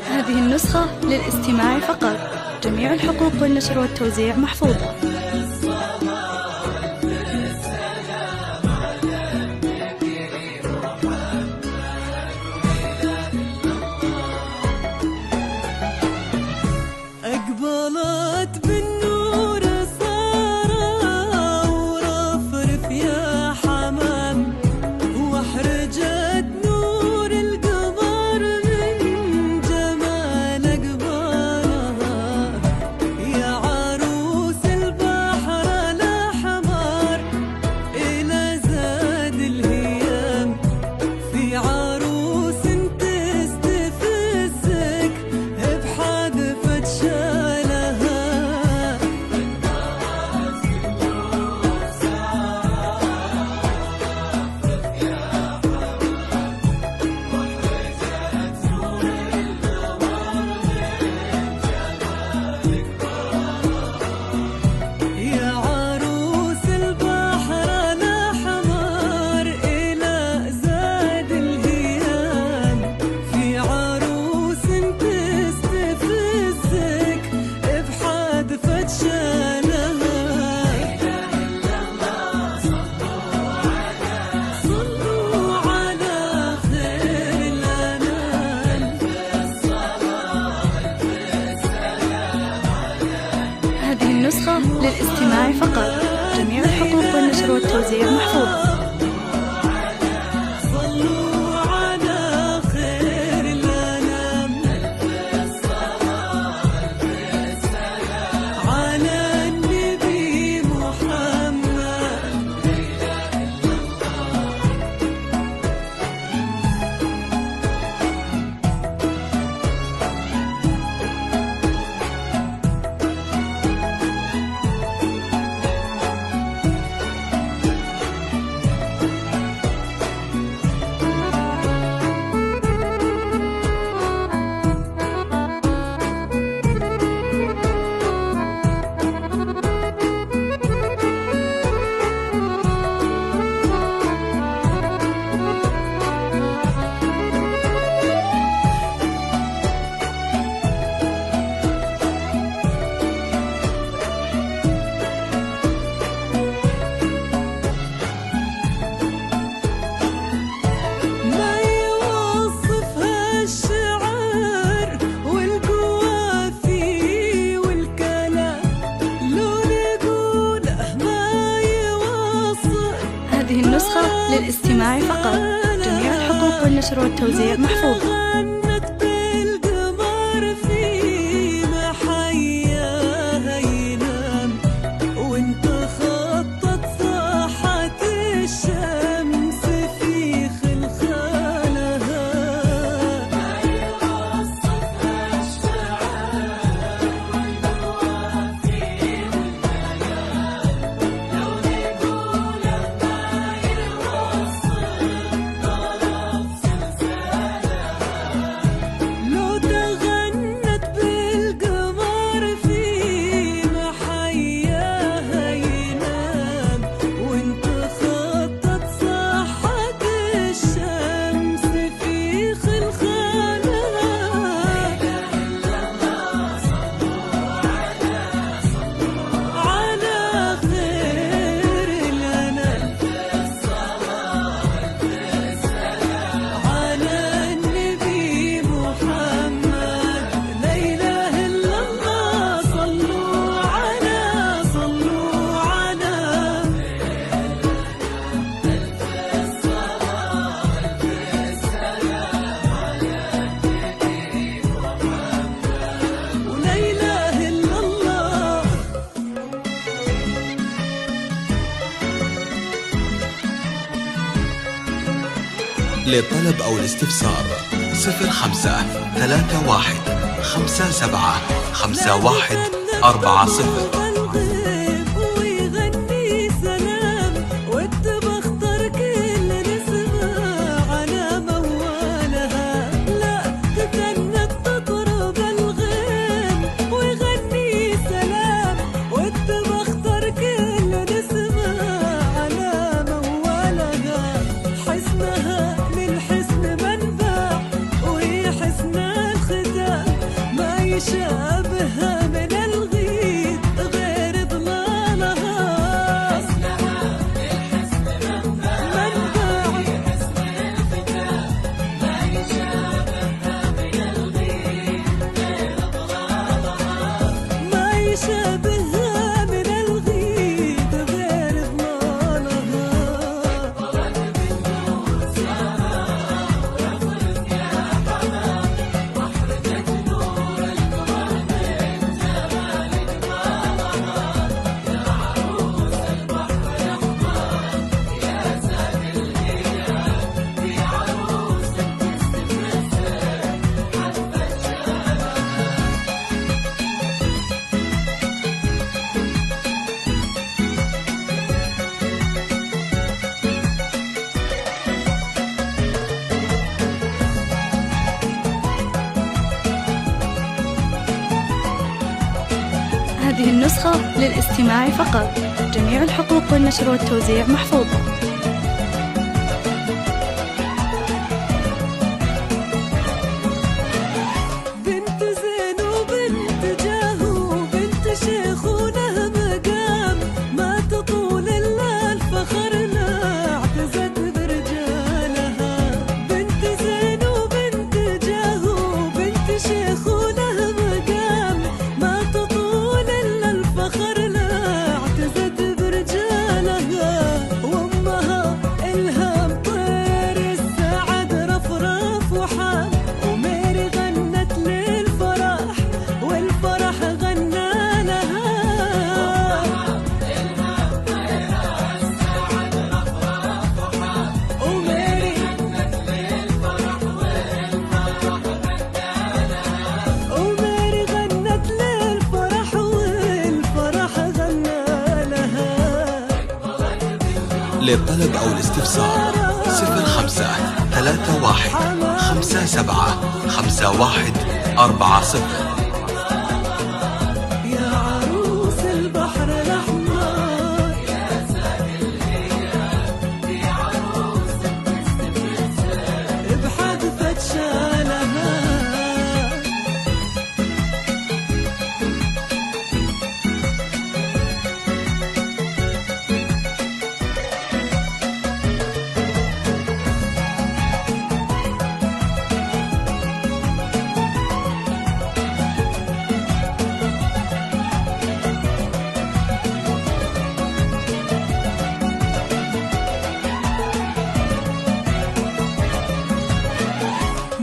هذه النسخة للاستماع فقط. جميع الحقوق والنشر والتوزيع محفوظة. أقبلت بالنور سارة ورفرف يا حمام، واحرجت نور القمر من جمال أقبالها. يا عروس البحر الأحمر إلى زاد الهيام، في عروس تستفزك بحذفة شالها. يا عروس البحر الأحمر إلى زاد الهيام، في عروس تستفزك بحذفة شالها. صلوا على خير الأنام. هذه النسخة للاستماع فقط. جميع الحقوق والنشر والتوزيع محفوظة. صلوا على خير الأنام، على النبي محمد. ما يوصفها الشعر والقوافي والكلام، لو نقوله ما يوصف. هذه النسخة للاستماع فقط. جميع الحقوق والنشر والتوزيع محفوظة. غنت بالقمر في محياها ينام، وانت خطت ساحة الشمس في خلخالها. ما يوصفها الشعر والقوافي والكلام، لو نقوله ما يوصف. طرف سلسلها للطلب أو الاستفسار 05 31 57 51 40. شابهها من الغيد غير ضلالها اسمها للحسن منبع حسن الختام ما يشابهها من الغيد غير ضلالها ما يشابهها من الغيد غير ضلالها طلب بالنور سهرها ويخرج يا حمام وحرجت نور هذه النسخة للاستماع فقط. جميع الحقوق والنشر والتوزيع محفوظة. بنت زين وبنت جاهو بنت شيخ وله مقام ما تطول إلا الفخر لا اعتزت برجالها بنت زين وبنت جاهو بنت شيخ وله مقام ما تطول إلا الفخر لا اعتزت برجالها وأمها إلهام طير السعد رفرف وحام وميري غنت للفرح والفرح غنى لها إلهام طير السعد رفرف وحام وميري غنت للفرح والفرح غنى لها وميري غنت للفرح والفرح غنى لها. للطلب أو الاستفسار 05 31 57 51 40. يا عروس البحر الأحمر يا ساقي الهيام يا عروس بحدثة شالها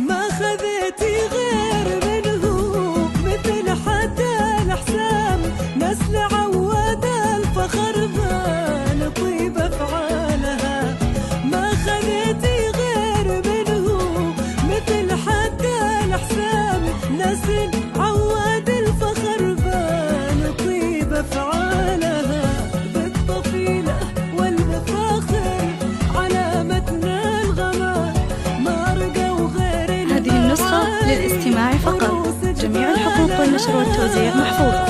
ما خذيتي غير منه مثل حتى الأحسام نسل عواد الفخر بان طيب أفعالها ما خذيتي غير منه مثل حتى الأحسام نسل عواد الفخر بان طيب أفعالها بالطفيلة والمفاخر علامتنا الغمام ما رقوا غير هذه النسخة للاستماع فقط. جميع الحقوق والنشر والتوزيع محفوظة.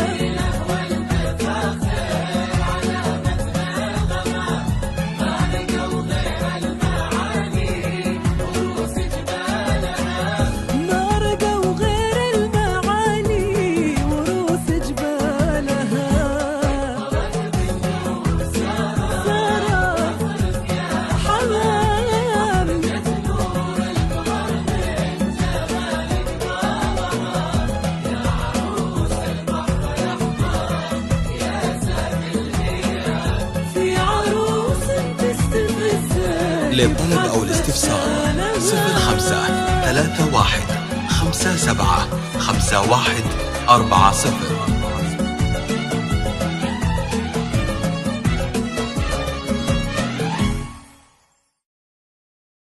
ما رقوا غير المعاني وروس جبالها سارة حمام في عروس تستفز للطلب أو الاستفسار 05 31 57 51 40.